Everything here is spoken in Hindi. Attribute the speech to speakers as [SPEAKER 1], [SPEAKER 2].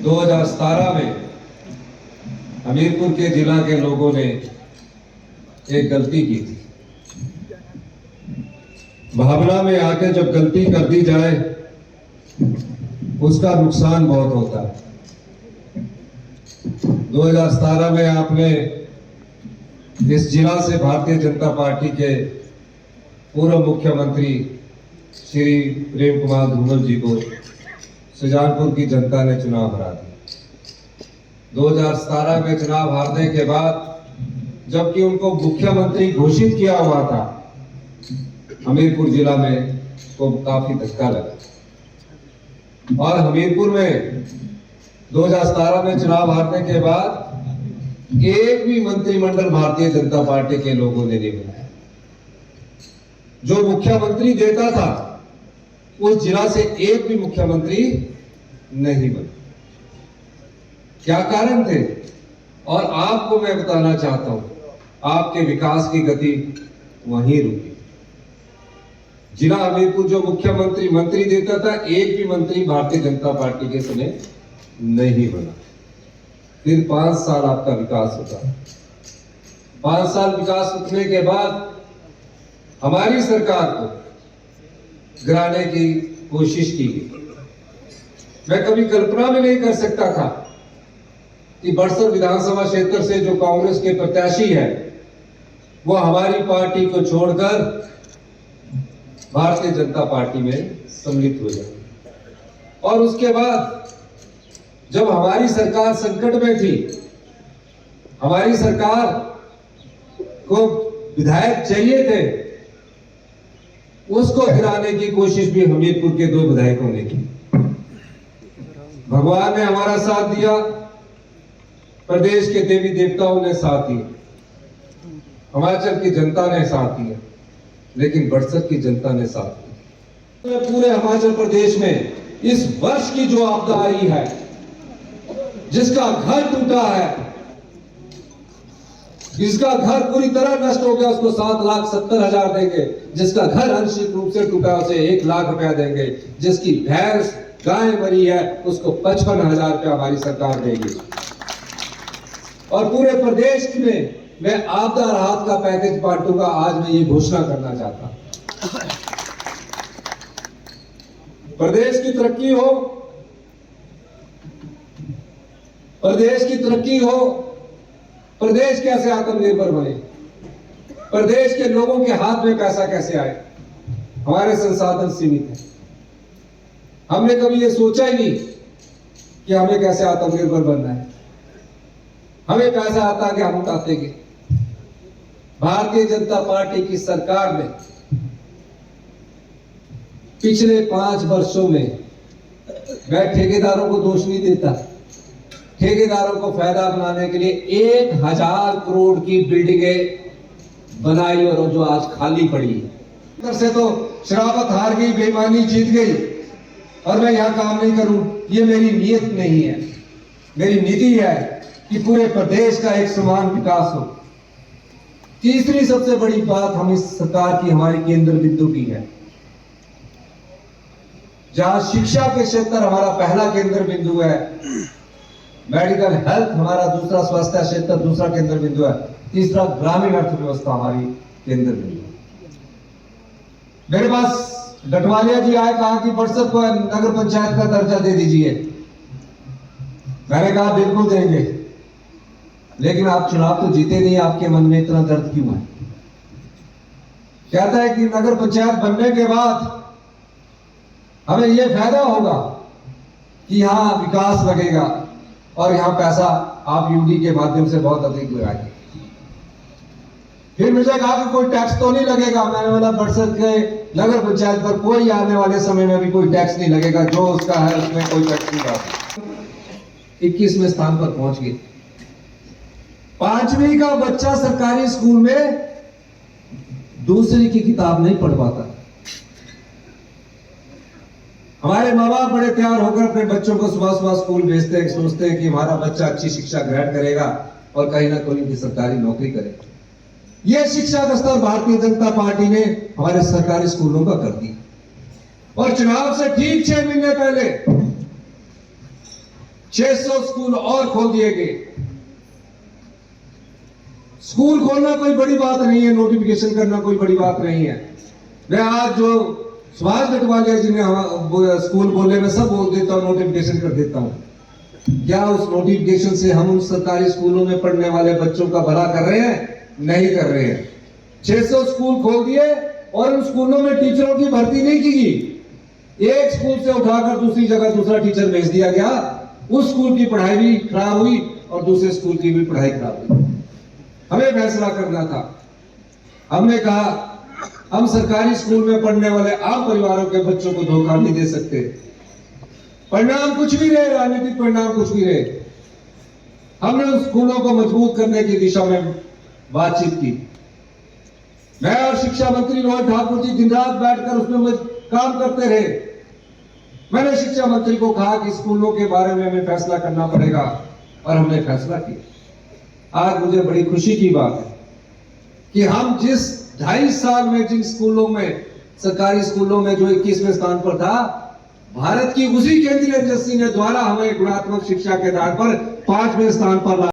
[SPEAKER 1] 2017 में हमीरपुर के जिला के लोगों ने एक गलती की थी। भावना में आके जब गलती कर दी जाए उसका नुकसान बहुत होता है। 2017 में आपने इस जिला से भारतीय जनता पार्टी के पूर्व मुख्यमंत्री श्री प्रेम कुमार धूमल जी को सुजानपुर की जनता ने चुनाव हरा दिया। 2017 में चुनाव हारने के बाद जबकि उनको मुख्यमंत्री घोषित किया हुआ था, हमीरपुर जिला में को काफी धक्का लगा और हमीरपुर में 2017 में चुनाव हारने के बाद एक भी मंत्रिमंडल भारतीय जनता पार्टी के लोगों ने नहीं बनाया। जो मुख्यमंत्री देता था उस जिला से एक भी मुख्यमंत्री नहीं बना। क्या कारण थे? और आपको मैं बताना चाहता हूं, आपके विकास की गति वहीं रुकी। जिला हमीरपुर जो मुख्यमंत्री मंत्री देता था, एक भी मंत्री भारतीय जनता पार्टी के समय नहीं बना। फिर 5 साल आपका विकास होता। 5 साल विकास उठने के बाद हमारी सरकार को गिराने की कोशिश की गई। मैं कभी कल्पना में नहीं कर सकता था कि बड़सर विधानसभा क्षेत्र से जो कांग्रेस के प्रत्याशी है वो हमारी पार्टी को छोड़कर भारतीय जनता पार्टी में सम्मिलित हो जाए। और उसके बाद जब हमारी सरकार संकट में थी, हमारी सरकार को विधायक चाहिए थे, उसको गिराने की कोशिश भी हमीरपुर के 2 विधायकों ने की। भगवान ने हमारा साथ दिया, प्रदेश के देवी देवताओं ने साथ दिया, हिमाचल की जनता ने साथ दिया, लेकिन बड़सर की जनता ने साथ दिया। पूरे हिमाचल प्रदेश में इस वर्ष की जो आपदा आई है, जिसका घर टूटा है, जिसका घर पूरी तरह नष्ट हो गया, उसको 7,70,000 देंगे। जिसका घर आंशिक रूप से टूटा उसे 1 लाख रुपया देंगे। जिसकी भैंस गाय मरी है उसको 55,000 रुपया हमारी सरकार देगी। और पूरे प्रदेश में मैं आपदा राहत का पैकेज बांटूंगा। आज मैं ये घोषणा करना चाहता हूं। प्रदेश की तरक्की हो, प्रदेश की तरक्की हो, प्रदेश कैसे आत्मनिर्भर बने, प्रदेश के लोगों के हाथ में पैसा कैसे आए। हमारे संसाधन सीमित हैं। हमने कभी ये सोचा ही नहीं कि हमें कैसे आत्मनिर्भर बनना है। हमें पैसा आता कि हम उठाते। भारतीय जनता पार्टी की सरकार ने पिछले 5 वर्षों में, मैं ठेकेदारों को दोष नहीं देता, ठेकेदारों को फायदा बनाने के लिए 1,000 करोड़ की बिल्डिंगें बनाई और जो आज खाली पड़ी है। इधर से तो शराबत हार गई, बेईमानी जीत गई और मैं यहां काम नहीं करूं, ये मेरी नीयत नहीं है। मेरी नीति है कि पूरे प्रदेश का एक समान विकास हो। तीसरी सबसे बड़ी बात हम इस सरकार की, हमारी केंद्र बिंदु की है। जहां शिक्षा के क्षेत्र हमारा पहला केंद्र बिंदु है, मेडिकल हेल्थ हमारा दूसरा, स्वास्थ्य क्षेत्र दूसरा केंद्र बिंदु है, तीसरा ग्रामीण अर्थव्यवस्था हमारी केंद्र बिंदु है। मेरे पास डटवालिया जी आए, कहा कि बड़सर को नगर पंचायत का दर्जा दे दीजिए। मैंने कहा बिल्कुल देंगे, लेकिन आप चुनाव तो जीते नहीं, आपके मन में इतना दर्द क्यों है? कहता है कि नगर पंचायत बनने के बाद हमें यह फायदा होगा कि यहां विकास लगेगा और यहां पैसा आप यूडी के माध्यम से बहुत अधिक लगाएंगे। फिर मुझे कहा कि कोई टैक्स तो नहीं लगेगा। मैंने बोला बड़सर के नगर पंचायत पर कोई आने वाले समय में भी कोई टैक्स नहीं लगेगा, जो उसका है उसमें कोई टैक्स नहीं लगेगा। 21वें स्थान पर पहुंच गए। 5वीं का बच्चा सरकारी स्कूल में दूसरी की किताब नहीं पढ़ पाता। हमारे माँ बाप बड़े तैयार होकर अपने बच्चों को सुबह सुबह स्कूल भेजते हैं, सोचते हैं कि हमारा बच्चा अच्छी शिक्षा ग्रहण करेगा और कहीं ना कहीं की सरकारी नौकरी करेगा। यह शिक्षा का स्तर भारतीय जनता पार्टी ने हमारे सरकारी स्कूलों का कर दी। और चुनाव से ठीक 6 महीने पहले 600 स्कूल और खोल दिए गए। स्कूल खोलना कोई बड़ी बात नहीं है, नोटिफिकेशन करना कोई बड़ी बात नहीं है। मैं आज जो सुभाष गढ़वालिया जी ने स्कूल बोले, मैं सब बोल देता हूं, नोटिफिकेशन कर देता हूं। क्या उस नोटिफिकेशन से हम उन सरकारी स्कूलों में पढ़ने वाले बच्चों का भला कर रहे हैं? नहीं कर रहे हैं। 600 स्कूल खोल दिए और उन स्कूलों में टीचरों की भर्ती नहीं की गई। एक स्कूल से उठाकर दूसरी जगह दूसरा टीचर भेज दिया गया। उस स्कूल की पढ़ाई भी खराब हुई और दूसरे स्कूल की भी पढ़ाई खराब हुई। हमें फैसला करना था। हमने कहा हम सरकारी स्कूल में पढ़ने वाले आम परिवारों के बच्चों को धोखा नहीं दे सकते। परिणाम कुछ भी रहे, राजनीतिक परिणाम कुछ भी रहे, हमने उन स्कूलों को मजबूत करने की दिशा में बातचीत की। मैं और शिक्षा मंत्री रोहित ठाकुर जी दिन रात बैठकर उसमें काम करते रहे। मैंने शिक्षा मंत्री को कहा कि स्कूलों के बारे में हमें फैसला करना पड़ेगा और हमने फैसला किया। आज मुझे बड़ी खुशी की बात है कि हम जिस 2.5 साल में जिन स्कूलों में, सरकारी स्कूलों में जो 21वें स्थान पर था, भारत की उसी केंद्रीय एजेंसी ने द्वारा हमें गुणात्मक शिक्षा के आधार पर 5वें स्थान पर